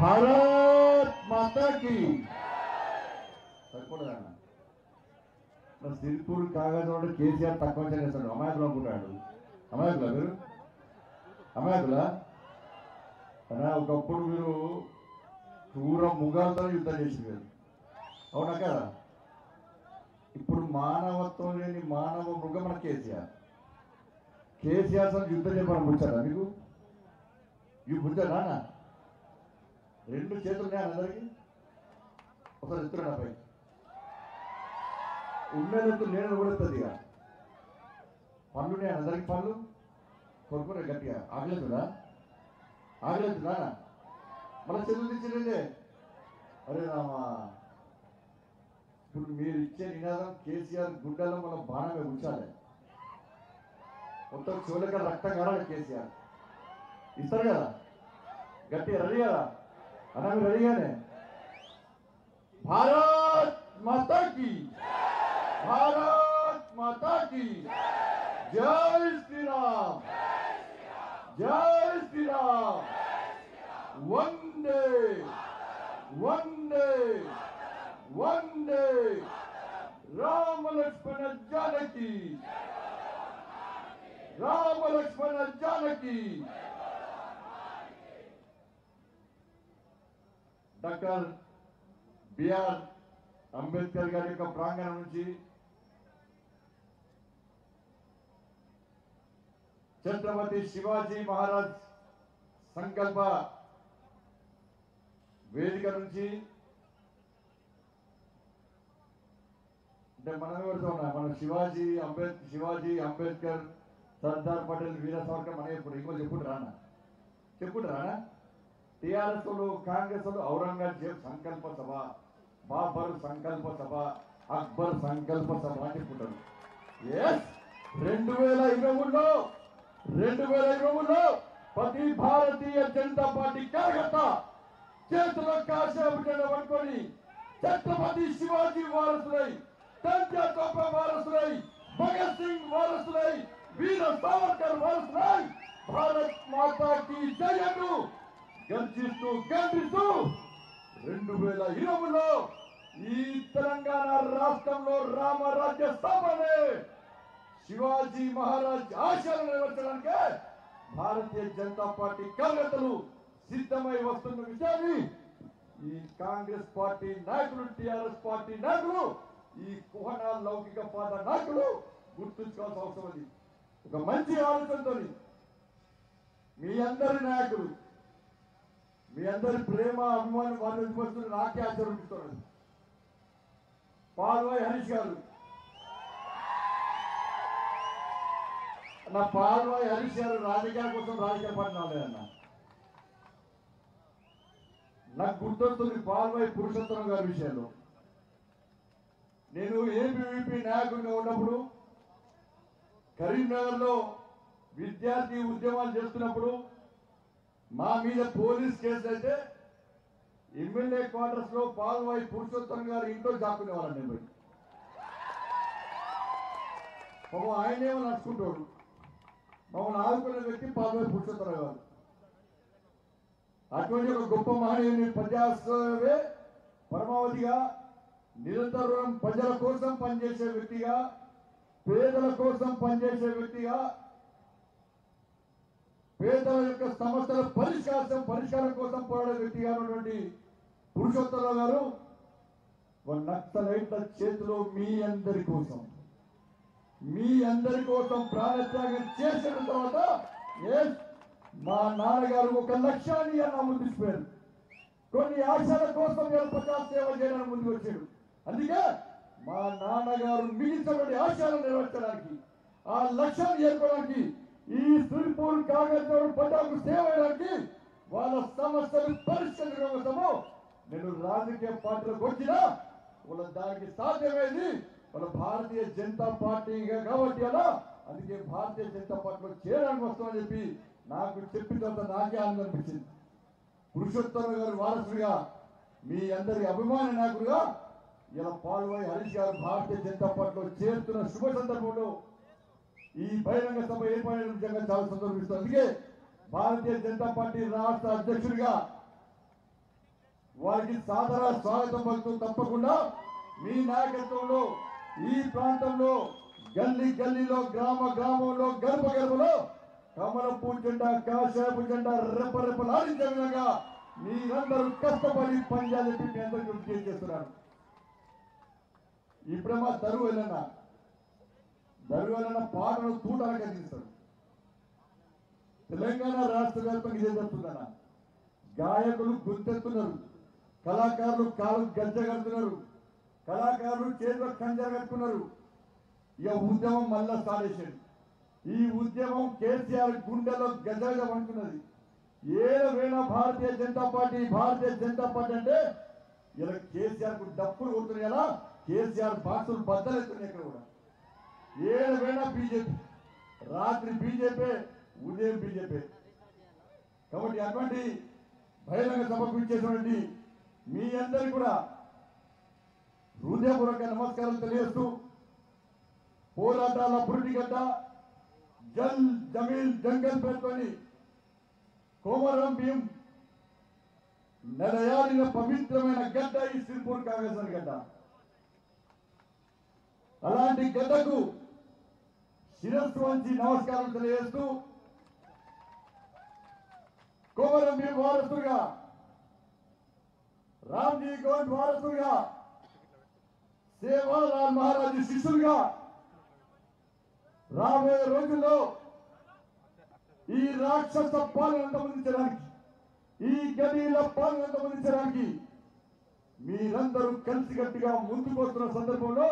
భారత్ మాతాకి సరిపోలేదన్న. సిరిపూర్ కాగజ కేసీఆర్ తక్కువ చేస్తాడు. అమాయకులు అనుకుంటాడు. అమాయకులా మీరు? అమాయకులా? అన్నా ఒకప్పుడు మీరు క్రూర ముగాలతో యుద్ధం చేసింది. అవునా కదా? ఇప్పుడు మానవత్వం లేని మానవ మృగం మన కేసీఆర్. కేసీఆర్ సార్ యుద్ధం చెప్పడం పుచ్చారా మీకు? ఇవి పుచ్చారా? రెండు చేతులు ఉన్నాయా అందరికి? ఒకసారి ఎత్తున్నా పై ఉండేందుకు నేను కూడా ఎత్తుంది. ఇక పళ్ళు ఉన్నాయా అందరికి? పళ్ళు కొనుక్కునే గట్టిగా ఆగలేదురా? ఆగలేదురా? మళ్ళీ చెల్లు తెచ్చినదే. అరే రామా, ఇప్పుడు మీరు ఇచ్చే నినాదం కేసీఆర్ గుండెల్లో మన బాణమే ఉంచాలి. మొత్తం చోళక రక్తం కావాలి. కేసీఆర్ ఇస్తారు కదా, గట్టిగా రెడీ కదా అన్న? మీరు రెడీగానే? భారత్ మాతాకి, భారత్ మాతాకి జై శ్రీరామ్, జై శ్రీరామ్. వందే వందే వందే రామ లక్ష్మణ జానకి, రామ లక్ష్మణ జానకి. డాక్టర్ బిఆర్ అంబేద్కర్ గారి యొక్క ప్రాంగణం నుంచి ఛత్రపతి శివాజీ మహారాజ్ సంకల్ప వేదిక నుంచి అంటే మనం ఎవరితో ఉన్నా, మన శివాజీ అంబేద్కర్, సర్దార్ పటేల్, వీర సావర్కర్ మన ఎప్పుడు ఇంకో చెప్పుకుంటారా? టిఆర్ఎస్ వాళ్ళు, కాంగ్రెస్ వాళ్ళు ఔరంగజేబ్ సంకల్ప సభ, బాబర్ సంకల్ప సభ, అక్బర్ సంకల్ప సభ అని చెప్పుకుంటారు. 2023లో ప్రతి భారతీయ జనతా పార్టీ కార్యకర్త చేతిలో కాసేపు పట్టుకొని ఛత్రపతి శివాజీ వారసులై, తంజా తోప వారసులై, భగత్ సింగ్ వారసులై, వీర సావర్కర్ వారసులై భారత్ మాతాకి జయను గర్జిస్తూ 2020లో ఈ తెలంగాణ రాష్ట్రంలో రామరాజ్య స్థాపనే శివాజీ మహారాజ్ ఆశయాలను నెరవేర్చడానికి భారతీయ జనతా పార్టీ కార్యకర్తలు సిద్ధమై వస్తున్న విషయాన్ని ఈ కాంగ్రెస్ పార్టీ నాయకులు, టిఆర్ఎస్ పార్టీ నాయకులు, ఈ కుహన లౌకిక పాద నాయకులు గుర్తుంచుకోవాల్సిన అవసరం ఉంది. ఒక మంచి ఆలోచనతో మీ అందరి నాయకులు, మీ అందరి ప్రేమ అభిమానం వాళ్ళు నాకే ఆచరిస్తున్నారు. పాల్వాయి హరీష్ గారు, నా పాల్వాయి హరీష్ గారు రాజకీయాల కోసం రాజకీయ పార్టీ రాలేదన్న. నాకు గుర్తొస్తుంది పాల్వాయి పురుషోత్తరం గారి విషయంలో. నేను ఏబీవీపీ నాయకుడిగా ఉన్నప్పుడు కరీంనగర్లో విద్యార్థి ఉద్యమాలు చేస్తున్నప్పుడు మా మీద పోలీస్ కేసు అయితే ఎమ్మెల్యే క్వార్టర్స్ లో పాల్వాయి పురుషోత్తరం గారు ఇంట్లో దాక్కునేవాళ్ళని నేను పోయి. పాపం ఆయనేమో నడుచుకుంటాడు. మమ్మల్ని ఆదుకునే వ్యక్తి పాల్వాయి పురుషోత్తరం గారు. అటువంటి ఒక గొప్ప మహనీయుని ప్రజాస్వామ్యమే పరమావధిగా నిరంతరం ప్రజల కోసం పనిచేసే వ్యక్తిగా, పేదల కోసం పనిచేసే వ్యక్తిగా, పేదల యొక్క సమస్యల పరిష్కారం కోసం పోరాడే వ్యక్తిగా ఉన్నటువంటి పురుషోత్తమరావు గారు నక్సలైట్ల చేతిలో మీ అందరి కోసం ప్రాణత్యాగం చేసిన తర్వాత మా నాన్నగారు ఒక లక్ష్యాన్ని అన్న ముందుకుపోయారు. కొన్ని ఆశల కోసం ప్రజా సేవ చేయడానికి ముందుకు వచ్చాడు. అందుకే మా నాన్నగారు మిగిలినటువంటి ఆశయాలను నెరవేర్చడానికి, ఆ లక్ష్యాన్ని చేరుకోవడానికి, ఈ సిరిపూర్ కాగజ్ ప్రజలకు సేవ చేయడానికి, వాళ్ళ సమస్యలు పరిష్కరించడం కోసము నేను రాజకీయ పార్టీలకు వచ్చినా వాళ్ళ దానికి సాధ్యమైంది వాళ్ళ భారతీయ జనతా పార్టీగా కాబట్టి అలా. అందుకే భారతీయ జనతా పార్టీలో చేరడానికి వస్తామని చెప్పి నాకు చెప్పిన తర్వాత నాకే ఆనందం అనిపించింది. పురుషోత్తమ గారు వారసుడిగా, మీ అందరి అభిమాన నాయకుడుగా ఇలా పాల్వాయి హరీష్ గారు భారతీయ జనతా పార్టీలో చేరుతున్న శుభ సందర్భంలో ఈ బహిరంగ సభ ఏర్పడిన నిజంగా చాలా సందర్భిస్తుంది. అందుకే భారతీయ జనతా పార్టీ రాష్ట్ర అధ్యక్షుడిగా వారికి సాదర స్వాగతం పలుకుతూ తప్పకుండా మీ నాయకత్వంలో ఈ ప్రాంతంలో గల్లీ గల్లీలో గ్రామ గ్రామంలో గర్భ గర్భలో కమలపు జెండా కాషాయపు జెండా రెప్పరెప్పలాడించే విధంగా మీరందరూ కష్టపడి పనిచేయాలని మీ అందరికీ విజ్ఞప్తి చేస్తున్నారు. ఇప్పుడేమో దరువు వెళ్ళన్న పాటను తూటాలకు అందిస్తారు. తెలంగాణ రాష్ట్ర వ్యాప్తంగా ఇదే జరుగుతుందన్న. గాయకులు గుర్తెత్తున్నారు, కళాకారులు కాలు గజ్జ కడుతున్నారు, కళాకారులు చేతిలో కంజర కట్టుకున్నారు. ఇక ఉద్యమం మళ్ళా స్టార్ట్ చేశాడు. ఈ ఉద్యమం కేసీఆర్ గుండెలో గజగా పడుతున్నది. ఏవేళ భారతీయ జనతా పార్టీ అంటే ఇలా కేసీఆర్ కు డప్పులు కొడుతున్నాయి. ఎలా కేసీఆర్ బాక్సులు బద్దలెత్తున్నాయి. ఇక్కడ కూడా ఏవేళ బీజేపీ, రాత్రి బీజేపీ, ఉదయం బీజేపీ. కాబట్టి అటువంటి బహిరంగ సభకు ఇచ్చేటువంటి మీ అందరికీ కూడా హృదయపూర్వక నమస్కారం తెలియజేస్తూ, పోరాటాల పురిటిగడ్డ జల్ జమీన్ జంగల్ పేరుతోని కోమరం భీం నెలయాడిన పవిత్రమైన గడ్డ ఈ సిర్పూర్ కాగజన్ గడ్డ. అలాంటి గడ్డకు శిరస్సు వంచి నమస్కారం తెలియజేస్తూ, కోమరం భీం వారసుగా, రామ్జీ గౌడ్ వారసుగా, సేవాలాల్ మహారాజు శిష్యులుగా రాబోయే రోజుల్లో ఈ రాక్షస పాలన అంతమొందించడానికి, ఈ గడీల పాలన అంతమొందించడానికి మీరందరూ కలిసికట్టుగా ముందుకు వస్తున్న సందర్భంలో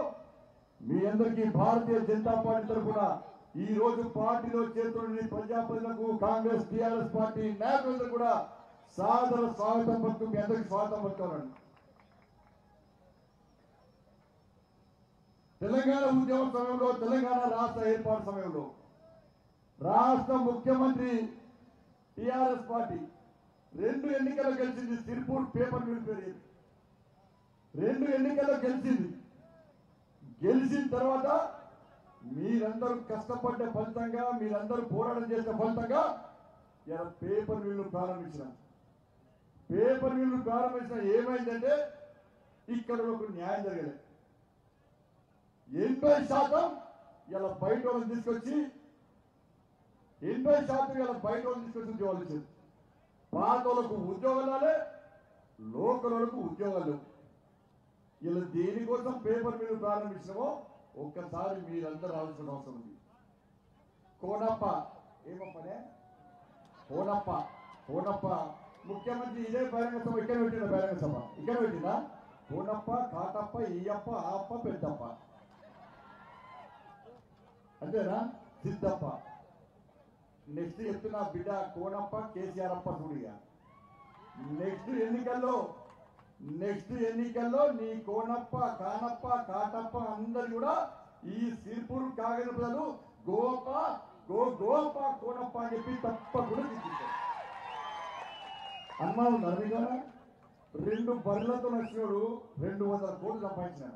మీ అందరికీ భారతీయ జనతా పార్టీ తరఫున ఈ రోజు పార్టీలో చేరుతున్న ప్రజాప్రతినిధులకు, కాంగ్రెస్ టీఆర్ఎస్ పార్టీ నాయకులందరూ కూడా సాదర స్వాగతం పలుకుతూ మీ అందరికీ స్వాగతం పలుకుతానండి. తెలంగాణ ఉద్యమ సమయంలో, తెలంగాణ రాష్ట్ర ఏర్పాటు సమయంలో రాష్ట్ర ముఖ్యమంత్రి టిఆర్ఎస్ పార్టీ 2 ఎన్నికల్లో గెలిచింది. సిర్పూర్ పేపర్ మిల్ పేరు 2 ఎన్నికల్లో గెలిచింది. గెలిచిన తర్వాత మీరందరూ కష్టపడ్డ ఫలితంగా, మీరందరూ పోరాటం చేసిన ఫలితంగా ఇలా పేపర్ మిల్లు ప్రారంభించిన ఏమైందంటే ఇక్కడ ఒక న్యాయం జరగలేదు. 80% ఇలా బయట వాళ్ళని తీసుకొచ్చి ఉద్యోగాలు ఇచ్చింది. పాత వాళ్ళకు ఉద్యోగాలు రాలే, లోకల్ వాళ్ళకు ఉద్యోగాలు. ఇలా దేనికోసం పేపర్ మిల్లు ప్రారంభించినామో ఒక్కసారి మీరందరూ ఆలోచన అవసరం ఉంది. కోనప్ప ఏమప్పనే కోనప్ప ముఖ్యమంత్రి ఇదే బహిరంగ సభ ఇక్కడ పెట్టిన కోనప్ప, కాటప్ప, ఈయప్ప, ఆప్ప, పెద్దప్ప అంతేనా? సిద్ధప్ప. నెక్స్ట్ చెప్తున్నా బిడ్డ కోనప్ప, కేసీఆర్ అప్ప చూడిగా. నెక్స్ట్ ఎన్నికల్లో నీ కోనప్ప, కానప్ప, కాటప్ప అందరు కూడా ఈ సిర్పూర్ కాగజ ప్రజలు గోప కోనప్ప అని చెప్పి తప్పకుండా తీసుకుంటారు. అన్నా ఉన్నారు కదా. 2 బర్రెలతో నచ్చినాడు 200 కోట్లు సంపాదించిన.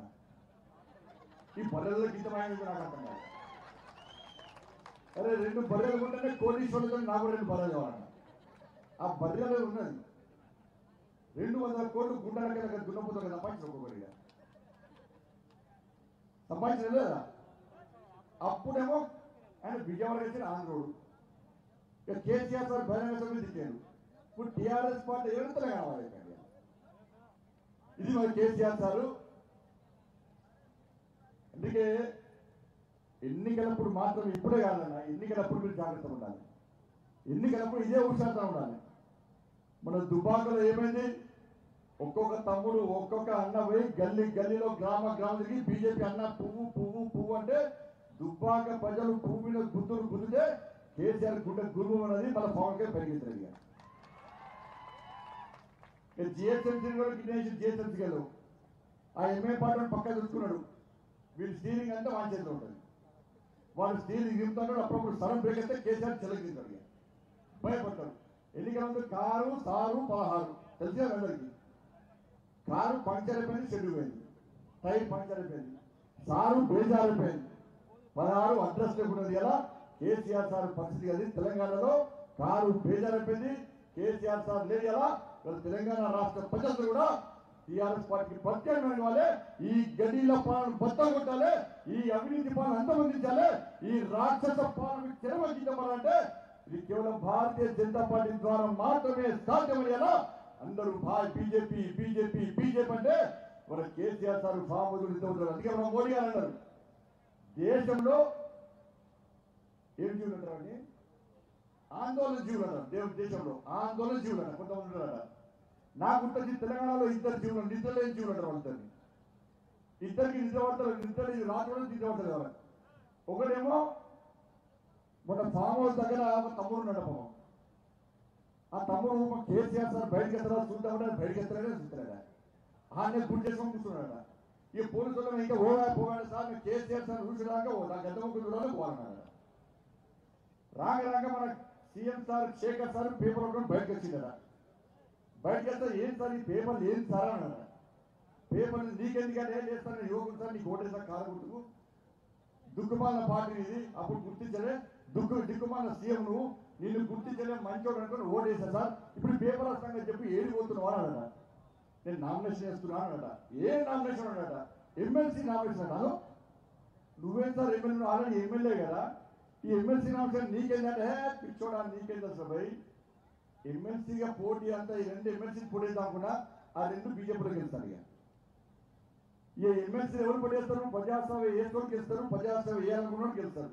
ఈ బర్రెల గీతమైనది నాకు అర్థం కాదు. అరే 2 బర్రెలు ఉంటేనే కోటీశ్వరులతో నాకు 2 బర్రెలు కావాలన్న. ఆ బర్రెలు ఉన్నది 200 కోట్లు గుండెల కింద దున్నపోతా సంపాదించిన ఒక్కొక్కరిగా సంపాదించిన లేదా. అప్పుడేమో ఆయన విజయవాడ వచ్చిన ఆంధ్రోడు. ఇక కేసీఆర్ సార్ బహిరంగ సభ తిట్టాడు. ఇప్పుడు టీఆర్ఎస్ పార్టీ ఎవరితో కావాలి. ఇది మరి కేసీఆర్ సారు. అందుకే ఎన్నికలప్పుడు మాత్రం ఇప్పుడే కాదన్న, ఎన్నికలప్పుడు మీరు జాగ్రత్తగా ఉండాలి. ఎన్నికలప్పుడు ఇదే హుషారుగా ఉండాలి. మన దుబాకలో ఏమైంది, ఒక్కొక్క తమ్ముడు ఒక్కొక్క అన్న పోయి గల్లీలో గ్రామ తిరిగి బీజేపీ అన్న పువ్వు అంటే దుబ్బాక ప్రజలు పువ్వు మీద గుద్దితే కేసీఆర్ గుండె గురువు అనేది మన పవన్ కే పెరిగింది. ఇక జిహెచ్ఎంసీ జిహెచ్ఎంసీ గారు ఆ ఎంఏ పార్టీ పక్క చూసుకున్నాడు. వీళ్ళు స్టీరింగ్ అంతా వాడి చేతిలో ఉంటుంది. వాళ్ళు స్టీరింగ్ దిగుతాడు. అప్పుడప్పుడు సడన్ బ్రేక్ అయితే కేసీఆర్ చెలగిస్తాడు. భయపడతాడు. ఎన్నికలంతా కారు 16 తెలిసిన అందరికి. కారు పంక్చర్ అయిపోయింది, షెడ్యూల్ పోయింది, టైర్ పంక్చర్ అయిపోయింది, సారు బేజారైపోయింది, 16 అడ్రస్ లేకున్నది. ఎలా కేసీఆర్ సార్ పరిస్థితి అది. తెలంగాణలో కారు బేజారైపోయింది, కేసీఆర్ సార్ లేదు. ఎలా తెలంగాణ రాష్ట్ర ప్రజలు కూడా టీఆర్ఎస్ పార్టీకి ప్రత్యేకమైన వాళ్ళే ఈ గడిల పాలన బద్దలు కొట్టాలి, ఈ అవినీతి పాలన అంతమందించాలి, ఈ రాక్షస పాలన చెరవగించాలంటే ఇది కేవలం భారతీయ జనతా పార్టీ ద్వారా మాత్రమే సాధ్యమయ్యేలా అందరూ బీజేపీ బీజేపీ బీజేపీ అంటే మన కేసీఆర్ సార్ ఫామ్ అందుకే మన మోడీ గారు అన్నారు దేశంలో ఏం జీవులు అంటారండి, ఆందోళన జీవులు అంటారు. దేశంలో ఆందోళన జీవులు అంటారు కొంతమంది ఉంటారట. నాకుంటుంది తెలంగాణలో ఇద్దరు జీవులు నిద్రలేని జీవులు అంటారు వాళ్ళిద్దరిని. ఇద్దరికి నిద్ర పడతారు, నిద్ర రాత్రి నిద్ర పడతారు కదా. ఒకటేమో మన ఫామ్ హౌస్ దగ్గర ఒక తమ్ముడు ఉన్నాడు పాపం. ఆ తమ్ముడు కేసీఆర్ సార్ బయటకు ఎత్తరా చూద్దామంటే బయటకు ఎత్తలేదా చూస్తలేదా ఆనే గుడి చేసుకొని కూర్చున్నాడట. ఈ పోలీసులు ఇంకా పోగాడు సార్ మేము కేసీఆర్ సార్ చూసినాక నాకు ఎంత చూడాలి పోవాలన్నాడు. రాక మన CM sir Shekhar sir paper ఒకటి బయటకు వచ్చిందట. బయటకు వెళ్తే ఏం సార్ ఈ పేపర్లు ఏం సార్ అన్నాడు. పేపర్లు నీకెందుకంటే ఏం చేస్తాను యువకుడు సార్ నీకు ఓటేసారి కాలగుట్టుకు దుక్కుమాల పార్టీ ఇది అప్పుడు గుర్తించలే దిక్కుమాల సీఎం నువ్వు నిన్ను గుర్తించలే మంచోడు అనుకుని ఓటేసా సార్ ఇప్పుడు పేపర్ వస్తానని చెప్పి ఏడిపోతున్నావు అన్నాడట. నేను నామినేషన్ చేస్తున్నాను అన్నట. ఏ నామినేషన్ అన్నట, ఎమ్మెల్సీ నామినేషన్ అన్నాను. నువ్వేం సార్ ఎమ్మెల్యే ఆల్రెడీ ఎమ్మెల్యే కదా, ఈ ఎమ్మెల్సీ నామినేషన్ నీకేందంటే పిచ్చోడా నీకేంది అసలు భయ్ ఎమ్మెల్సీగా పోటీ అంతా ఈ రెండు ఎమ్మెల్సీ పోటీ కాకుండా ఆ రెండు బీజేపీలో గెలుస్తారు. ఇక ఈ ఎమ్మెల్సీ ఎవరు పడేస్తారు, ప్రజాసేవ వేసుకోవడానికి గెలుస్తారు, ప్రజాసేవ వేయాలనుకున్నాడు గెలుస్తారు.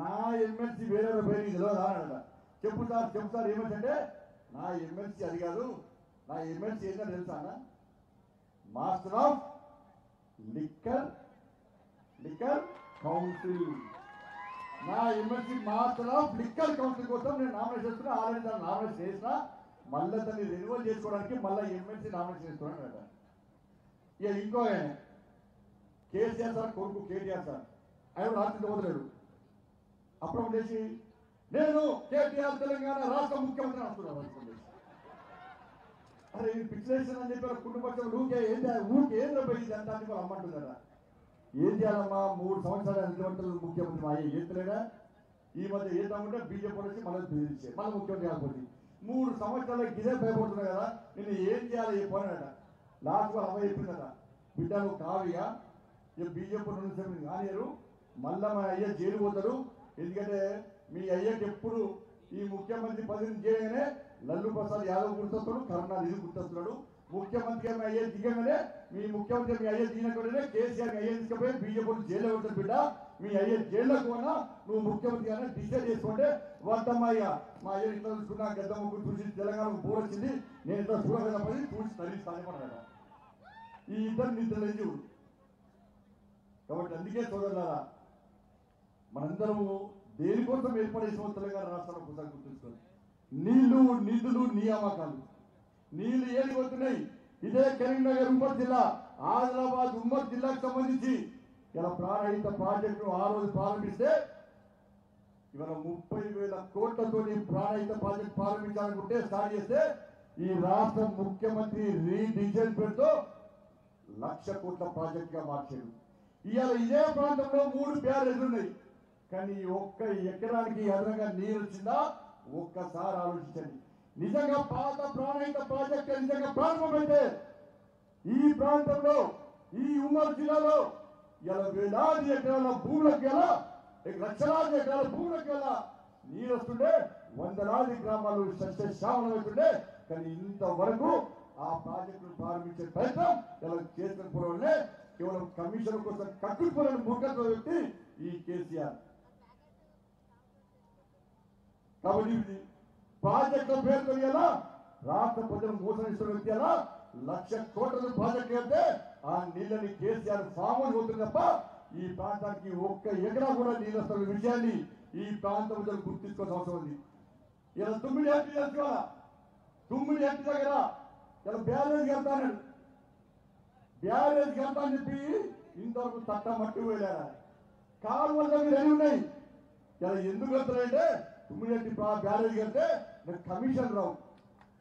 నా ఎమ్మెల్సీ వేరే పేరు తెలియదా అన్నట. చెప్పు సార్ ఎమ్మెల్సీ అంటే నా ఎమ్మెల్సీ అది కాదు, నా ఎమ్మెల్సీ ఏంటో తెలుసా అన్న, మాస్టర్ ఆఫ్ లిక్కర్ కౌన్సిల్. నా MLC master of liquor council కోసం నేను నామినేషన్ చేస్తున్నా. ఆల్రెడీ దాన్ని నామినేషన్ చేసిన మళ్ళీ దాన్ని రెన్యువల్ చేసుకోవడానికి మళ్ళీ ఎమ్మెల్సీ నామినేషన్ చేస్తున్నాను. ఇక ఇంకో ఆయన కేసీఆర్ సార్ కొడుకు కేటీఆర్ సార్ ఆయన రాత్రి వదిలేడు. అప్పుడు లేచి నేను కేటీఆర్ తెలంగాణ రాష్ట్ర ముఖ్యమంత్రి అంటున్నాను. అరే పిక్చరేషన్ అని చెప్పి కుటుంబ ఊకే ఏం పోయింది అంతా అని అమ్మంటుందట. ఏం చేయాలమ్మా 3 సంవత్సరాలు నిలబడతారు ముఖ్యమంత్రి అయ్యే ఏతలేడా. ఈ మధ్య ఏద్దామంటే బీజేపీ వచ్చి మళ్ళీ బెదిరించే మళ్ళీ ముఖ్యమంత్రి కాకపోతే 3 సంవత్సరాలకు ఇదే భయపడుతున్నాయి కదా, నేను ఏం చేయాలి చెప్పానట. లాస్ట్ అమ్మ చెప్పిందట, బిడ్డ నువ్వు కావిగా ఇక బీజేపీ 2 నిమిషాలు కానియరు మళ్ళా మా అయ్య జైలు పోతారు. ఎందుకంటే మీ అయ్యకి ఎప్పుడు ఈ ముఖ్యమంత్రి పదవిని చేయగానే లల్లు ప్రసాద్ యాదవ్ గుర్తొస్తాడు, కరుణానిధి గుర్తొస్తున్నాడు. ముఖ్యమంత్రి అయ్యే దిగగానే మీ ముఖ్యమంత్రి మీ అయ్యే దిగినట్టునే కేసీఆర్ అయ్యే తీసుకుపోయి బీజేపీ జైల్లో ఉంటాడు. బిడ్డ మీ అయ్యే జైల్లోకి పోనా నువ్వు ముఖ్యమంత్రి అని డిసైడ్ చేసుకుంటే వద్దమ్మయ్య మా అయ్య ఇట్లా చూసుకున్నా గద్ద ముగ్గురు చూసి తెలంగాణకు బోర్ వచ్చింది, నేను ఇట్లా చూడకపోయి చూసి తల్లిస్తానన్నాడు. ఈ ఇద్దరు నిద్రలేని కాబట్టి అందుకే సోదరులారా మనందరము దేనికోసం ఏర్పడేసిన తెలంగాణ రాష్ట్రంలో ఒకసారి గుర్తుంచుకోండి. నీళ్లు నిధులు నియామకాలు నీళ్లు ఏడిపోతున్నాయి. ఇదే కరీంనగర్ ఉమ్మడి జిల్లా ఆదిలాబాద్ ఉమ్మడి జిల్లాకు సంబంధించి ఇలా ప్రాణహిత ప్రాజెక్టును ఆ రోజు ప్రారంభిస్తే ఇవాళ 30,000 కోట్లతోని ప్రాణహిత ప్రాజెక్టు ప్రారంభించాలనుకుంటే స్టార్ట్ చేస్తే ఈ రాష్ట్ర ముఖ్యమంత్రి రీడిజైన్ పేరుతో 1,00,000 కోట్ల ప్రాజెక్టుగా మార్చాడు. ఇవాళ ఇదే ప్రాంతంలో 3 బ్యారేజ్లు ఉన్నాయి. కానీ ఒక్క ఎకరానికి అదనంగా నీరు వచ్చిందా ఒక్కసారి ఆలోచించండి. నిజంగా పాత ప్రాణహిత ప్రాజెక్టు నిజంగా ప్రారంభమైతే ఈ ప్రాంతంలో ఈ ఉమ్మడి జిల్లాలో ఇలా వేలాది ఎకరాల భూములకు ఎలా లక్షలాది ఎకరాల భూములకు ఎలా నీరు వస్తుండే, వందలాది గ్రామాలు సస్యశ్యామలం అవుతుండే. కానీ ఇంతవరకు ఆ ప్రాజెక్టును ప్రారంభించే ప్రయత్నం ఇలా చేసుకోవడంలో కేవలం కమిషన్ కోసం కట్టుకుపోయిన మూర్ఖత్వ వ్యక్తి ఈ కేసీఆర్. కాబట్టి ప్రాజెక్టుల పేరుతో ఎలా రాష్ట్ర ప్రజలు మోసం ఇస్తున్న వ్యక్తి ఎలా 1,00,000 కోట్ల ప్రాజెక్టు వెళ్తే ఆ నీళ్ళని కేసీఆర్ ఫామ్ అవుతుంది తప్ప ఈ ప్రాంతానికి ఒక్క ఎకరా కూడా నీళ్ళు వస్తున్న విషయాన్ని ఈ ప్రాంతం ప్రజలు గుర్తించుకోవాల్సిన అవసరం ఉంది. ఇలా 9 ఎంపీ తెలుసుకోవాలా, 9 ఎంపీ దగ్గర ఇలా బ్యారేజ్ కడతాను అని చెప్పి ఇంతవరకు తట్ట మట్టి వెళ్ళారా. కాలువలు రెడీ ఉన్నాయి. ఇలా ఎందుకు వెళ్తారంటే 9 బ్యారేజ్ కడితే నాకు కమిషన్ రావు.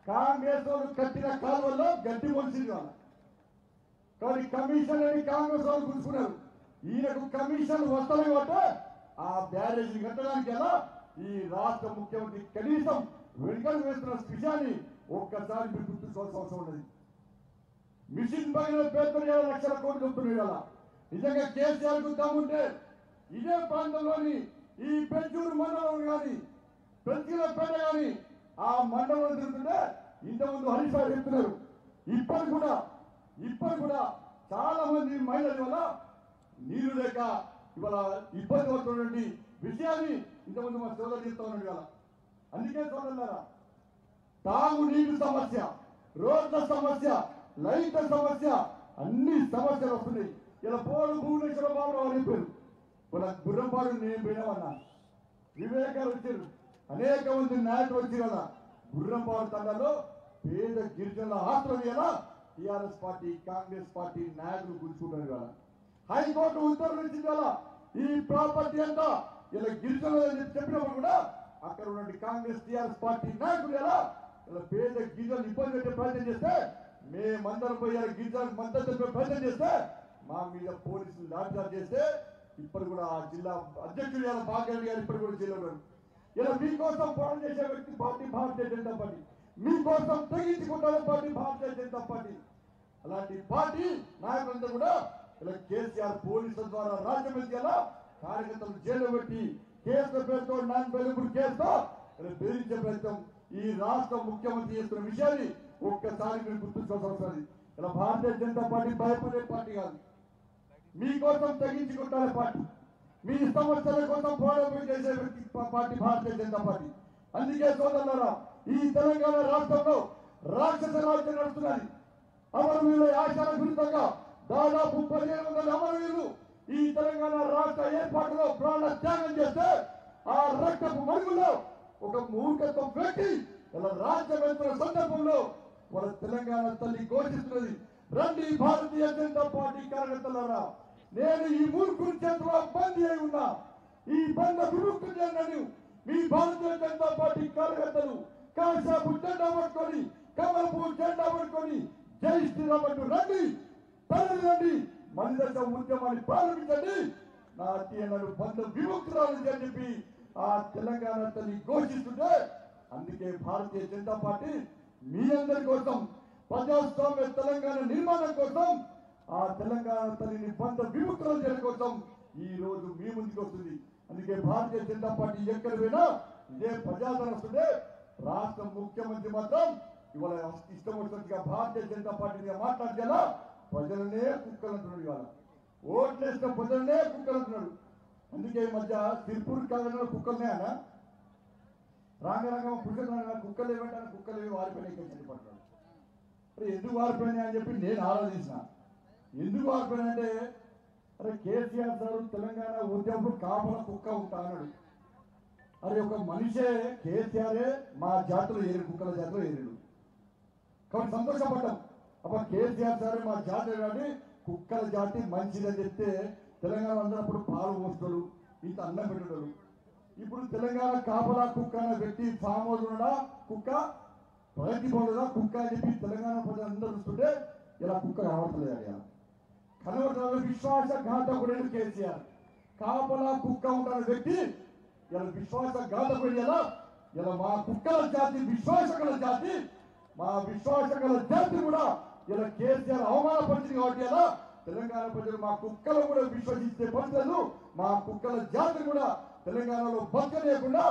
కాంగ్రెస్ వాళ్ళు కట్టిన కాలువల్లో గడ్డి మొలిసింది వాళ్ళ. కానీ కమిషన్ అని కాంగ్రెస్ వాళ్ళు గుర్తుకున్నారు. ఈయనకు కమిషన్ వస్తాయి కాబట్టి ఆ బ్యారేజ్ కట్టడానికి ఎలా ఈ రాష్ట్ర ముఖ్యమంత్రి కనీసం వెనుకలు వేస్తున్న విషయాన్ని ఒక్కసారి మీరు గుర్తుంచుకోవాల్సిన అవసరం ఉన్నది. మిషన్ పైన పేరుతో 7 లక్షల కోట్లు చెప్తున్నాయి కదా. నిజంగా కేసీఆర్ కు దమ్ముంటే ఇదే ప్రాంతంలోని ఈ పెంచూరు మండలం కానీ పెంచిలపేట కానీ ఆ మండలంలో తిరుగుతుంటే ఇంతకుముందు హరీష్ రావు చెప్తున్నారు. ఇప్పటి కూడా చాలా మంది మహిళల వల్ల నీళ్లు లేక ఇవాళ ఇబ్బంది పడుతున్నటువంటి విషయాన్ని ఇంతకుముందు మా సోదరు చెప్తా ఉన్నాడు ఇవాళ. అందుకే సోదరులారా, తాగునీటి సమస్య, రోడ్ల సమస్య, లైట్ల సమస్య, అన్ని సమస్యలు వస్తున్నాయి. ఇలా పోలు భువనేశ్వర బాబు అయిపోయారు. వాళ్ళ గుర్రంపాడు నేను పోయినామన్నా వివేకాలు వచ్చారు, అనేక మంది నాయకులు వచ్చి కదా. గుర్రంపాడు తండాలో పేద గిరిజనుల ఆస్తులు ఎలా టీఆర్ఎస్ పార్టీ కాంగ్రెస్ పార్టీ నాయకులు గుంజుకుంటారు కదా. హైకోర్టు ఉత్తర్వులు ఇచ్చింది కదా. ఈ ప్రాపర్టీ అంతా ఇలా గిరిజనులు చెప్పినప్పుడు కూడా అక్కడ ఉన్న కాంగ్రెస్ టీఆర్ఎస్ పార్టీ నాయకులు ఎలా ఇలా పేద గిరిజనులు ఇబ్బంది పెట్టే ప్రయత్నం చేస్తే మేమందరం పోయి గిరిజనులకు మద్దతు చెప్పే ప్రయత్నం చేస్తే మా మీద పోలీసులు లాఠీచార్జ్ చేస్తే ఇప్పుడు కూడా ఆ జిల్లా అధ్యక్షుడు ఇలా భాగ్యరెడ్డి గారు ఇప్పుడు కూడా జైల్లో ఉన్నారు. ఇలా మీకోసం పోరాటం చేసే వ్యక్తి పార్టీ భారతీయ జనతా పార్టీ, మీకోసం తెగించుకుంటారే పార్టీ భారతీయ జనతా పార్టీ. అలాంటి పార్టీ నాయకులంతా కూడా ఇలా కేసీఆర్ పోలీసుల ద్వారా రాజ్యమంత్రి ఎలా కార్యకర్తలు జైలు పెట్టి కేసుల పేరుతో నాన్ బెయిలబుల్ కేసుతో ఇలా బెదిరించే ప్రయత్నం ఈ రాష్ట్ర ముఖ్యమంత్రి చేస్తున్న విషయాన్ని ఒక్కసారి మీరు గుర్తుంచుకోవాల్సిన అవసరం. ఇలా భారతీయ జనతా పార్టీ భయపడే పార్టీ కాదు, మీకోసం తెగించుకుంటారే పార్టీ, మీ సమస్యల కోసం పోరాటం చేసే వ్యక్తి పార్టీ భారతీయ జనతా పార్టీ. అందుకే సోదరులారా, ఈ తెలంగాణ రాష్ట్రంలో రాక్షస రాజ్యం నడుస్తున్నది. అమరవీరుల ఆశల విరుద్ధంగా దాదాపు 1500 అమరవీరులు ఈ తెలంగాణ రాష్ట్ర ఏర్పాటులో ప్రాణ త్యాగం చేస్తే ఆ రక్తపు మరుగుల్లో ఒక మూర్ఖత్వం వ్యక్తి ఇలా రాజ్యం వెళ్తున్న సందర్భంలో మన తెలంగాణ తల్లి ఘోషిస్తున్నది. రండి భారతీయ జనతా పార్టీ కార్యకర్తలారా, నేను ఈ మూర్ఖుడి చేతిలో బందీ అయి ఉన్నా, ఈ బంద విముక్తి చేయండి. మీ భారతీయ జనతా పార్టీ కార్యకర్తలు కాశాపు జెండా పట్టుకొని కమలపూర్ జెండా పట్టుకొని జై శ్రీరామ్ అంటూ రండి, తరలి మనిదశ ఉద్యమాన్ని ప్రారంభించండి. నా నన్ను బంద విముక్తురాలని చెప్పి ఆ తెలంగాణ తల్లి ఘోషిస్తుంటే, అందుకే భారతీయ జనతా పార్టీ మీ అందరి కోసం ప్రజాస్వామ్య తెలంగాణ నిర్మాణం కోసం ఆ తెలంగాణ తల్లిని బంద విముక్తులు చేయడం కోసం ఈ రోజు మీ ముందుకు వస్తుంది. అందుకే భారతీయ జనతా పార్టీ ఎక్కడ పోయినా ఇదే ప్రజాదరణ వస్తుంటే రాష్ట్ర ముఖ్యమంత్రి మాత్రం ఇవాళ ఇష్టం వచ్చినట్టుగా భారతీయ జనతా పార్టీ మీద మాట్లాడేలా ప్రజలనే కుక్కలంటున్నాడు. ఇవాళ ఓట్లేసిన ప్రజలనే కుక్కలంటున్నాడు. అందుకే ఈ మధ్య తిరుపూర్ కాలంలో కుక్కలనే అన్న రాంగరంగం పురుషులు కుక్కలు ఏమంటారు, కుక్కలు ఏమి వారిపోయినాయి చెప్పంటున్నాడు. అరే ఎందుకు వారిపోయినాయి అని చెప్పి నేను ఆలోచించిన. ఎందుకు వారిపోయినా అంటే, అరే కేసీఆర్ సార్ తెలంగాణ ఉద్యమం కాపల కుక్క ఉంటా అన్నాడు. అరే ఒక మనిషే కేసీఆరే మా జాతులు ఏరు, కుక్కల జాతులు ఏరుడు కాబట్టి సంతోషపడ్డాం. అప్పుడు కేసీఆర్ సార్ మా జాతి కానీ కుక్కల జాతి మంచిదని చెప్తే తెలంగాణ అందరప్పుడు పాలు పోస్తాడు, ఇంత అన్నం పెట్టుతాడు. ఇప్పుడు తెలంగాణ కాపలా కుక్క అనే వ్యక్తి ఫామ్ హౌస్ ఉన్నాడా కుక్క, ప్రగతి భవన్లో కుక్క అని చెప్పి తెలంగాణ ప్రజలు అందరూ చూస్తుంటే ఇలా కుక్క కనబడతలేదు. కనబడతాడు విశ్వాసఘాతకుడు కేసీఆర్. కాపలా కుక్క ఉంటాడు వ్యక్తి ఇలా విశ్వాసఘాతకుడు. ఇలా మా కుక్కల జాతి విశ్వాసకుల జాతి, మా విశ్వాసకుల జాతి కూడా ఇలా కేసీఆర్ అవమానపరిచింది. కాబట్టి ఇలా తెలంగాణ ప్రజలు మా కుక్కలు కూడా విశ్వసించే పరిస్థితులు, మా కుక్కల జాతి కూడా తెలంగాణలో బతకలేకుండా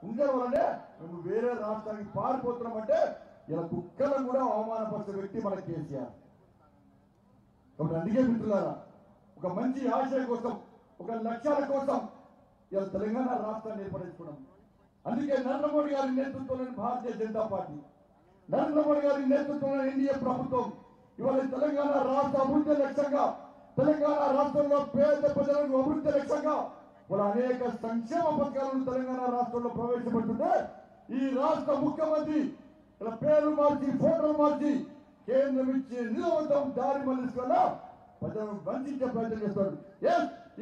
ఉండడం వల్లనే మేము వేరే రాష్ట్రానికి పారిపోతున్నామంటే ఇలా కుక్కలను కూడా అవమానపరిచే వ్యక్తి మన కేసీఆర్. కాబట్టి అందుకే మిత్రులారా, ఒక మంచి ఆశయం కోసం, ఒక లక్ష్యాల కోసం ఇలా తెలంగాణ రాష్ట్రాన్ని ఏర్పరచుకున్నాం. అందుకే నరేంద్ర మోడీ గారి నేతృత్వంలోని భారతీయ జనతా పార్టీ, నరేంద్ర మోడీ గారి నేతృత్వంలో ఎన్డీఏ ప్రభుత్వం ఇవాళ తెలంగాణ రాష్ట్ర అభివృద్ధి లక్ష్యంగా, తెలంగాణ రాష్ట్రంలో పేద ప్రజలకు అభివృద్ధి లక్ష్యంగా వాళ్ళ అనేక సంక్షేమ పథకాలను తెలంగాణ రాష్ట్రంలో ప్రవేశపెడుతుంటే ఈ రాష్ట్ర ముఖ్యమంత్రి ఇలా పేరు మార్చి ఫోటోలు మార్చి కేంద్రం ఇచ్చే నిలవడం దారి మళ్లించుకున్న ప్రజలను వంచే ప్రయత్నం చేస్తాడు.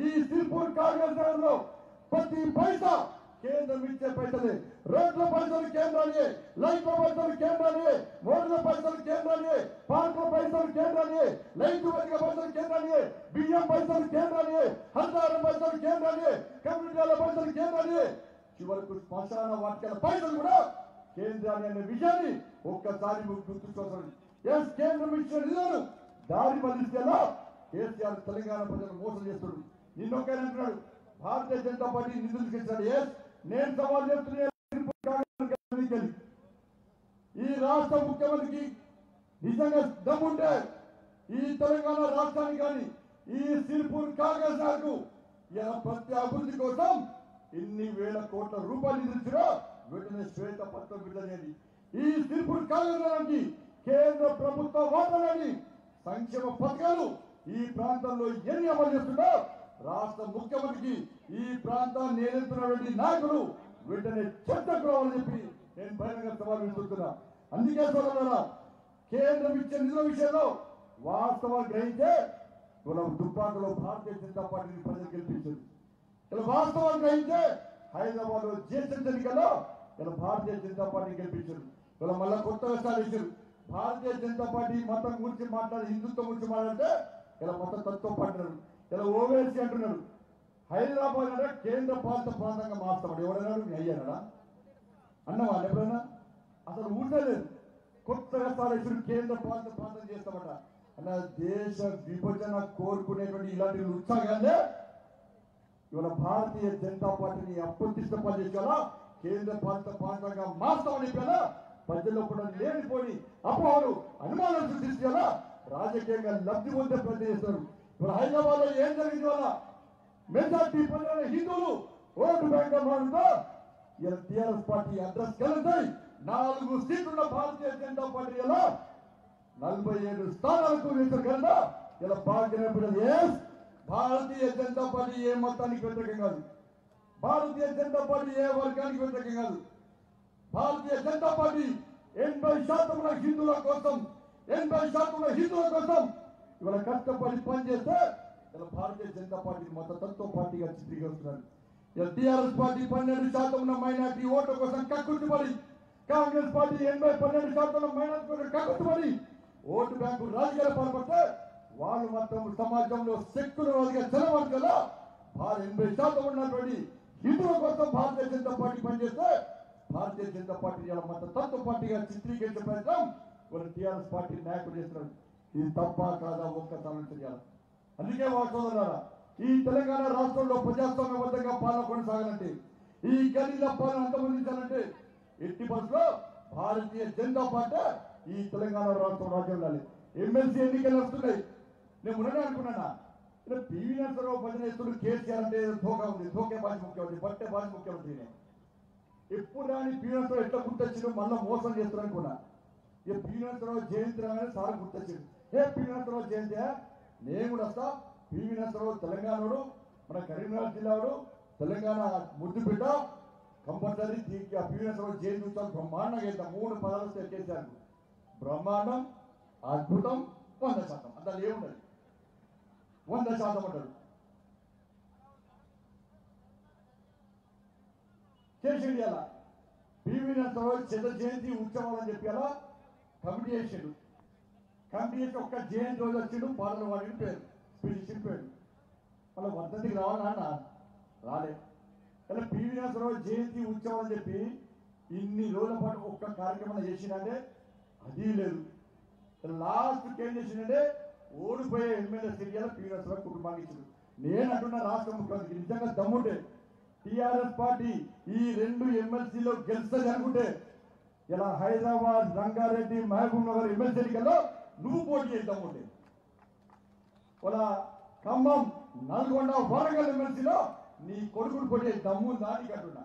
ఈ సిర్పూర్ కాంగ్రెస్ లో ప్రతి పైసా కేంద్రం ఇచ్చే పైసలే, రోడ్ల పైసలు కేంద్రాన్ని, లైట్ల పైసలు కేంద్రాన్ని, మోడ్ల పైసలు కేంద్రాన్ని, పార్కుల పైసలు కేంద్రాన్ని, లైట్ వెతిక పైసలు కేంద్రాన్ని, బియ్యం పైసలు కేంద్రాన్ని, హరితారం పైసలు కేంద్రాన్ని, కమ్యూనిటీల పైసలు కేంద్రాన్ని, చివరకు శ్మశాన వాటికల పైసలు కూడా కేంద్రాన్ని అనే విషయాన్ని ఒక్కసారి గుర్తుంచుకోవాలి. ఎస్, కేంద్రం ఇచ్చిన నిధులను దారి మళ్లిస్తేలా కేసీఆర్ తెలంగాణ ప్రజలు మోసం చేస్తున్నాడు. నిన్నొక్కనే అంటున్నాడు భారతీయ జనతా పార్టీ నిధులు ఇచ్చాడు. ఎస్, నేను సవాల్ చేస్తున్నా, ఈ రాష్ట్ర ముఖ్యమంత్రికి నిజంగా దమ్ముంటే ఈ తెలంగాణ రాష్ట్రానికి కానీ ఈ సిర్పూర్ కాంగ్రెస్ నాకు ప్రతి అభివృద్ధి కోసం ఎన్ని వేల కోట్ల రూపాయలు నిధులిచ్చినా వెంటనే శ్వేత పత్రం విడుదల చేయండి. ఈ సిర్పూర్ కాంగ్రెస్ కేంద్ర ప్రభుత్వ వాటాలని సంక్షేమ పథకాలు ఈ ప్రాంతంలో ఎన్ని అమలు చేస్తుందో రాష్ట్ర ముఖ్యమంత్రికి ఈ ప్రాంతాన్ని నేర్చుకున్నటువంటి నాయకులు వెంటనే చర్చకు రావాలని చెప్పి నేను బహిరంగ సవాల్ విసురుతున్నా. అందుకే సోదరులారా, కేంద్రం ఇచ్చే నిధుల విషయంలో వాస్తవాలు గ్రహించే మనం దుబ్బాకలో భారతీయ జనతా పార్టీని ప్రజలు గెలిపించారు. ఇలా వాస్తవాలు గ్రహించే హైదరాబాద్ లో జేసీ ఎన్నికల్లో ఇలా భారతీయ జనతా పార్టీ గెలిపించారు. ఇలా మళ్ళా కొత్తగా సాధించారు. భారతీయ జనతా పార్టీ మతం గురించి మాట్లాడి హిందుత్వం గురించి మాట్లాడితే ఇలా మొత్తం తత్వం పట్టినారు. ఇలా ఓవేసీ అంటున్నారు. హైదరాబాద్ అంటే కేంద్ర పాలిత ప్రాంతంగా మార్చాడు. ఎవడన్నాడు? మీ అయ్యారా అన్నవా? ఎప్పుడైనా అసలు ఊటలేదు. కొత్తగా సాధించారు, కేంద్ర పాలిత ప్రాంతం చేస్తామట అన్న. దేశ విభజన కోరుకునేటువంటి ఇలాంటి ఉత్సాహాలే ఇవాళ భారతీయ జనతా పార్టీని అప్రతిష్ట పనిచేయాలా, కేంద్ర పాలిత ప్రాంతంగా మార్చామని చెప్పారా, ప్రజల్లో కూడా లేనిపోని అపోహలు అనుమానాలు సృష్టించాలా, రాజకీయంగా లబ్ధి పొందే ప్రయత్నం చేస్తారు. ఇప్పుడు హైదరాబాద్ లో ఏం జరిగింది? వల్ల మెజార్టీ పొందిన హిందువులు ఓటు బ్యాంక్ మారుతో ఇలా TRS party address కలిసాయి. 4 సీట్లున్న Bharatiya Janata party ఇలా 47 స్థానాలకు వేసారు కదా. ఇలా బాగా భారతీయ జనతా పార్టీ ఏ మొత్తానికి వ్యతిరేకం కాదు. భారతీయ జనతా పార్టీ ఏ వర్గానికి వ్యతిరేకం కాదు. భారతీయ జనతా పార్టీ 80% హిందువుల కోసం, 80% హిందువుల కోసం ఇవాళ కష్టపడి పనిచేస్తే ఇలా భారతీయ జనతా పార్టీ మత తత్వ పార్టీగా చిత్రీకరిస్తున్నారు. ఇలా టీఆర్ఎస్ పార్టీ 12% ఉన్న మైనార్టీ ఓట్ల కోసం కక్కుర్తిపడి, కాంగ్రెస్ పార్టీ 12% మైనార్టీ కోసం కక్కుర్తిపడి ఓటు బ్యాంకు రాజకీయాలు పాల్పడితే వాళ్ళు మొత్తం సమాజంలో సెక్యులర్గా చలవాలి కదా. 80% ఉన్నటువంటి హిందువుల కోసం భారతీయ జనతా పార్టీ పనిచేస్తే భారతీయ జనతా పార్టీ మత తత్వ పార్టీగా చిత్రీకరించే ప్రయత్నం వాళ్ళు టీఆర్ఎస్ పార్టీ నాయకులు చేస్తున్నారు. ఇది తప్ప కాదా ఒక్కసారి తెలియాలి. అందుకే సోదరులారా, ఈ తెలంగాణ రాష్ట్రంలో ప్రజాస్వామ్యబద్ధంగా పాలన కొనసాగాలంటే, ఈ గలీల పాలన అంతమొందించాలంటే ఎట్టి పరిస్థితుల్లో భారతీయ జనతా పార్టీ ఈ తెలంగాణ రాష్ట్రం రాజ్యం ఉండాలి. ఎమ్మెల్సీ ఎన్నికలు వస్తున్నాయి. నేను మొన్ననే అనుకున్నానా, ఇలా పివి నరసింహారావు భజన చేస్తున్న కేసీఆర్ అంటే ధోకా ఉంది, ధోకే బాజీ ముఖ్యమంత్రి, పట్టే బాజీ ముఖ్యమంత్రినే. ఎప్పుడు రాని పివి నరసింహారావు ఎట్లా గుర్తొచ్చిందో మళ్ళీ మోసం చేస్తారు అనుకున్నా. ఇక పివి నరసింహారావు జయంతి రాగానే సార్ గుర్తొచ్చింది. పివి నరసింహారావు జయంతి నేను కూడా వస్తా. పివి నరసింహారావు తెలంగాణడు, మన కరీంనగర్ జిల్లాడు, తెలంగాణ ముద్దు బిడ్డ. కంపల్సరీ పివి నరసింహారావు జయంతి ఉత్సవం బ్రహ్మాండంగా వెళ్తాం. 3 పదాలు చేశారు. బ్రహ్మాండం, అద్భుతం, 100%. అంత ఏమున్నది, 100% అంటాడు. చేసిండు. అలా పివి నరసింహారావు శత జయంతి ఉత్సవాలు అని చెప్పి అలా కమిటీ చేసిండు. కమిటీ చేసి ఒక్క జయంతి రోజు వచ్చిండు, పాటలు వాడిని పేరు స్పీచ్ చెప్పాడు. వాళ్ళ వర్ధంతికి రావాలన్నా రాలే. అలా పివి నరసింహారావు జయంతి ఉత్సవం అని చెప్పి ఇన్ని రోజుల పాటు ఒక్క కార్యక్రమం చేసిందంటే అది లేదు. లాస్ట్ ఏం చేసిందంటే ఓడిపోయే ఎమ్మెల్యే సీరియల్ పివి నరసింహారావు కుటుంబానికి ఇచ్చింది. నేను అంటున్నా రాష్ట్ర ముఖ్యమంత్రి నిజంగా దమ్ముంటే టీఆర్ఎస్ పార్టీ ఈ 2 ఎమ్మెల్సీలో గెలుస్తుంది అనుకుంటే ఇలా హైదరాబాద్, రంగారెడ్డి, మహబూబ్ నగర్ ఎమ్మెల్సీ ఎన్నికల్లో నువ్వు పోటీ చేద్దాముంటే, ఇలా ఖమ్మం, నల్గొండ, వరంగల్ ఎమ్మెల్సీలో నీ కొడుకులు పోటీ దమ్ము దానికి అంటున్నా.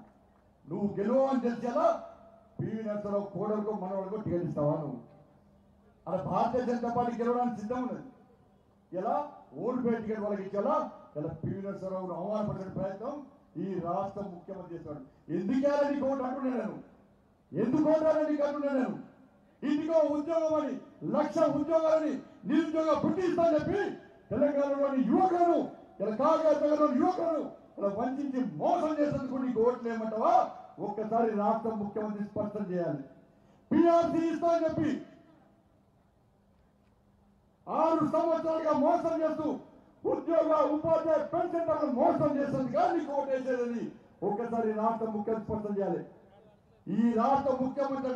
నువ్వు గెలవని తెలిసేలా పివి నరసింహారావు కోడలకు మనవలకు టికెట్ ఇస్తావా? నువ్వు అలా భారతీయ జనతా పార్టీ గెలవడానికి సిద్ధం ఉన్నది. ఇలా ఓడిపోయే టికెట్ వాళ్ళకి ఇచ్చేలా ఇలా పివి నరసింహారావును అవమానపరిచిన ప్రయత్నం ఈ రాష్ట్ర ముఖ్యమంత్రి చేస్తాడు. ఎందుకేలా నీకు ఓటు అంటున్నా నేను, ఎందుకు ఓటాలని నీకు అంటున్నా నేను. ఇంటికో ఉద్యోగం అని 1,00,000 ఉద్యోగాలని నిరుద్యోగ పుట్టిస్తానని చెప్పి తెలంగాణలోని యువకులను, ఇలా కాగలోని యువకులను ఇలా వంచి మోసం చేసేందుకు నీకు ఓట్లు ఏమంటావా? ఒక్కసారి రాష్ట్ర ముఖ్యమంత్రి స్పష్టం చేయాలి. పిఆర్సీ ఇస్తానని చెప్పి 6 సంవత్సరాలుగా మోసం చేస్తూ ఉద్యోగ, ఉపాధ్యాయ, పెన్షన్లను మోసం చేసేందుగా నీకు ఓటేసేదని ఒక్కసారి రాష్ట్ర ముఖ్యమంత్రి స్పష్టం చేయాలి. ఈ రాష్ట్ర ముఖ్యమంత్రి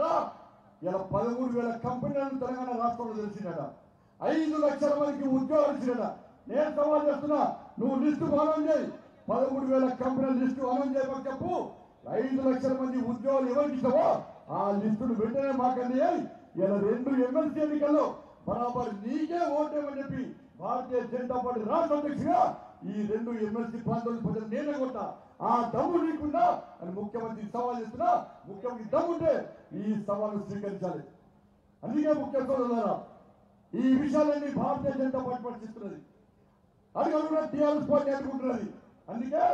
ఇలా 13,000 కంపెనీలను తెలంగాణ రాష్ట్రంలో తెలిసినట, 5 లక్షల మందికి ఉద్యోగాలు ఇచ్చినట. నేను సవాల్ చేస్తున్నా, నువ్వు లిస్టు అనౌన్స్ చేయి, 13,000 కంపెనీల లిస్టు అనౌన్స్ చేయమని చెప్పు. 5 లక్షల మంది ఉద్యోగాలు ఎవరికి ఇస్తావో ఆ లిస్టును వెంటనే మాకండి. ఇలా 2 ఎమ్మెల్సీ ఎన్నికల్లో బరాబర్ నీకే ఓటేమని చెప్పి భారతీయ జనతా పార్టీ రాష్ట్ర అధ్యక్షుడిగా ఈ 2 ఎమ్మెల్సీ ప్రాంతాలను ప్రజలు నేనే కొట్టా. ఆ దమ్ము నీకుందా అని ముఖ్యమంత్రి సవాల్ చేస్తున్నా. ముఖ్యమంత్రి దమ్ముంటే ఈ సవాలు స్వీకరించాలి. అందుకే ముఖ్య సోదరులారా, ఈ విషయాలన్నీ భారతీయ జనతా పార్టీ పరిశీలిస్తున్నది. అడుగుతున్న టీఆర్ఎస్ పార్టీ అడుగుతున్నది. అందుకే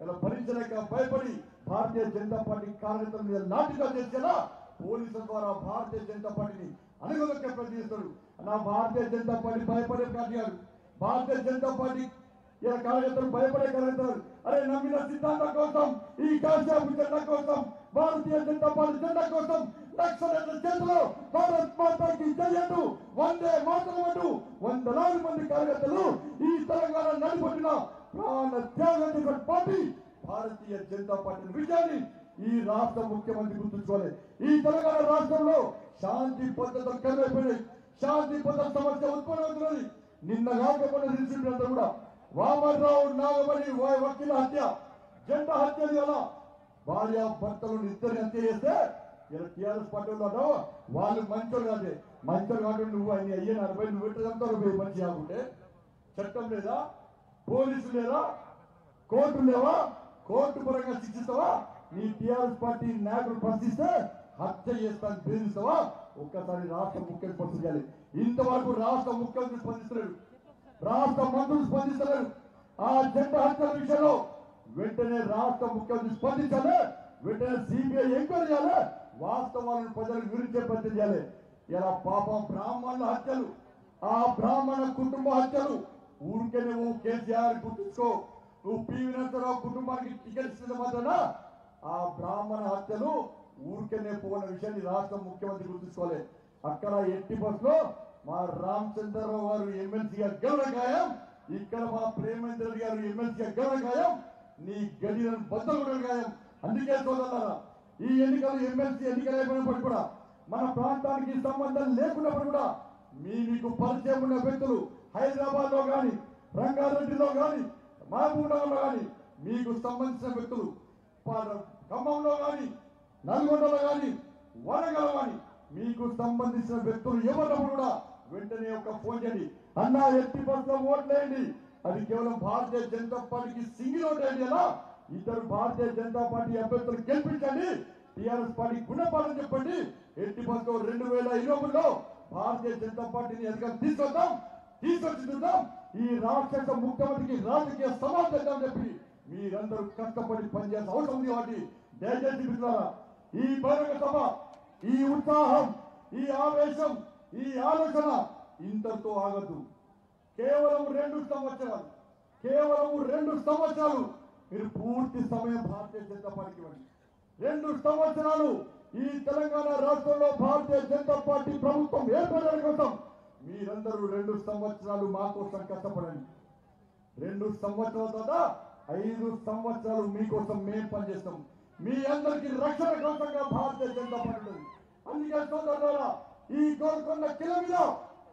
ఇలా భరించలేక భయపడి భారతీయ జనతా పార్టీ కార్యకర్తల మీద నాటిగా చేసేలా పోలీసుల ద్వారా భారతీయ జనతా పార్టీని అనుగొనకే ప్రయత్నిస్తారు. నా భారతీయ జనతా పార్టీ భయపడే పార్టీ కాదు. భారతీయ జనతా పార్టీ ఇలా కార్యకర్తలు భయపడే కార్యకర్తలు అరే నమ్మిన సిద్ధాంతం కోసం, ఈ కాశ్యాపు జెండా కోసం, భారతీయ జనతా పార్టీ జెండా కోసం లక్షల చేతిలో భారత్ మాతాకి జయండు వందే మాతరం అంటూ 100,000 మంది కార్యకర్తలు ఈ తెలంగాణ నడిపొట్టిన ప్రాణ త్యాగం చేసిన పార్టీ భారతీయ జనతా పార్టీ విజయాన్ని ఈ రాష్ట్ర ముఖ్యమంత్రి గుర్తుంచుకోవాలి. ఈ తెలంగాణ రాష్ట్రంలో శాంతి భద్రతలు కరువైపోయినాయి. శాంతి భద్రత సమస్య ఉత్పన్నమవుతున్నది. నిన్న కాకపోయినా తెలిసిందంతా కూడా వామర్రావు నాగమణి వకీల హత్య, జెండా హత్యలు ఎలా భార్య భర్తలను ఇద్దరిని హత్య చేస్తే ఇలా టీఆర్ఎస్ పార్టీలో వాళ్ళు మంచోళ్ళు కాదే. మంచోళ్ళు కాబట్టి నువ్వు ఆయన అయ్యే 40 నువ్వు ఎట్లా మంచి కాకుంటే చట్టం లేదా, పోలీసులు లేదా, కోర్టు లేవా, కోర్టు పరంగా శిక్షిస్తావా? నీ టీఆర్ఎస్ పార్టీ నాయకులు ప్రశ్నిస్తే హత్య చేస్తాను బెదిరిస్తావా? ఒక్కసారి రాష్ట్ర ముఖ్యమంత్రి స్పందించాలి. ఇంతవరకు రాష్ట్ర ముఖ్యమంత్రి స్పందిస్తలేడు, రాష్ట్ర మంత్రులు స్పందిస్తలేరు. ఆ జెండా హత్యల విషయంలో వెంటనే రాష్ట్ర ముఖ్యమంత్రి స్పందించాలి. వెంటనే సిబిఐ ఎంక్వైరీ చేయాలి. వాస్తవాలను ప్రజలకు వివరించే ప్రయత్నం చేయాలి. ఇలా పాపం బ్రాహ్మణుల హత్యలు, ఆ బ్రాహ్మణ కుటుంబ హత్యలు ఊరికే నువ్వు కేసీఆర్ గుర్తుంచుకో, నువ్వు పివి నరసింహారావు కుటుంబానికి టికెట్ ఇచ్చిన మాత్రాన ఆ బ్రాహ్మణ హత్యలు ఊరికేనే పోయిన విషయాన్ని రాష్ట్ర ముఖ్యమంత్రి గుర్తుంచుకోవాలి. అక్కడ ఎట్టి బస్సులో మా రామచంద్రరావు గారు ఎమ్మెల్సీగా గెలవడం ఖాయం, ఇక్కడ మా ప్రేమేంద్ర రెడ్డి గారు ఎమ్మెల్సీగా గెలవడం ఖాయం, నీ గడిలను బద్దలు ఖాయం. అందుకే సోదరులారా, ఈ ఎన్నికలు ఎమ్మెల్సీ ఎన్నికలు అయిపోయినప్పుడు కూడా మన ప్రాంతానికి సంబంధం లేకున్నప్పుడు కూడా మీకు పరిచయం ఉన్న వ్యక్తులు హైదరాబాద్ లో కానీ, రంగారెడ్డిలో కానీ, మహబూబ్నగర్లో కానీ మీకు సంబంధించిన వ్యక్తులు ఖమ్మంలో కానీ, నల్గొండలో కానీ, వరంగల్ కానీ మీకు సంబంధించిన వ్యక్తులు ఎవరప్పుడు కూడా వెంటనే ఒక ఫోన్ చేయండి. అన్నా ఎట్టి బస్సులో ఓట్లేయండి, అది కేవలం భారతీయ జనతా పార్టీకి సింగిల్ ఓట్ వేయండి. అలా ఇద్దరు భారతీయ జనతా పార్టీ అభ్యర్థులు గెలిపించండి, టీఆర్ఎస్ పార్టీ గుణపాఠం చెప్పండి. ఎట్టి బస్సులో 2020లో భారతీయ జనతా పార్టీని అధికారం తీసుకొద్దాం, తీసుకొచ్చి చూద్దాం. ఈ రాష్ట్ర ముఖ్యమంత్రికి రాజకీయ సమాధానం చేద్దామని చెప్పి మీరందరూ కష్టపడి పనిచేయాల్సిన అవసరం ఉంది. కాబట్టి దయచేసి మిత్రులారా, ఈ బహిరంగ సభ, ఈ ఉత్సాహం, ఈ ఆవేశం, ఈ ఆలోచన ఇంతతో ఆగద్దు. కేవలం 2 సంవత్సరాలు, కేవలం 2 సంవత్సరాలు మీరు పూర్తి సమయం భారతీయ జనతా పార్టీకి ఇవ్వండి. 2 సంవత్సరాలు ఈ తెలంగాణ రాష్ట్రంలో భారతీయ జనతా పార్టీ ప్రభుత్వం ఏర్పడడం కోసం మీరందరూ 2 సంవత్సరాలు మా కోసం కష్టపడండి. 2 సంవత్సరాల తర్వాత 5 సంవత్సరాలు మీకోసం మేము పనిచేస్తాం. మీ అందరికీ రక్షణ కోసంగా భారతీయ జనతా పార్టీ ఉంది. అందుకే సోదరులారా, ఈ గోల్కొండ కిల మీద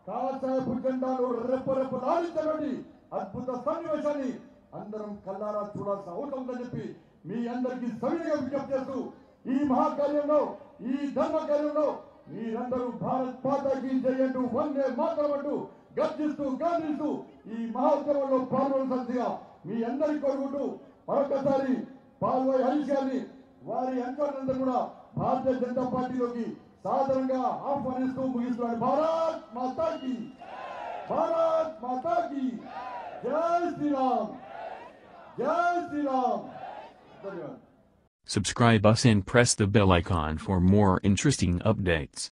కాషాయపు జెండాను రెప్పరెప్పలాడించబడి అద్భుత సన్నివేశాన్ని అందరం కల్లారా చూడాల్సిన అవసరం ఉందని చెప్పి మీ అందరికీ సవినయంగా విజ్ఞప్తి చేస్తూ ఈ మహాకార్యంలో, ఈ ధర్మ కార్యంలో మీరందరూ భారత్ మాతాకి జయండు వందే మాతరం అంటూ గర్జిస్తూ గాంధిస్తూ ఈ మహోత్సవంలో పాల్గొనవలసిందిగా మీ అందరికీ కోరుకుంటూ మరొకసారి పాల్గొని హరీష్ గారిని వారి అంశాలందరూ కూడా భారతీయ జనతా పార్టీలోకి సాధారణంగా ఆహ్వానిస్తూ ముగిస్తున్నాడు. భారత్ మాతాకి, భారత్ మాతాకి జై శ్రీరామ్, జై శ్రీరామ్. ధన్యవాదాలు. Subscribe us and press the bell icon for more interesting updates.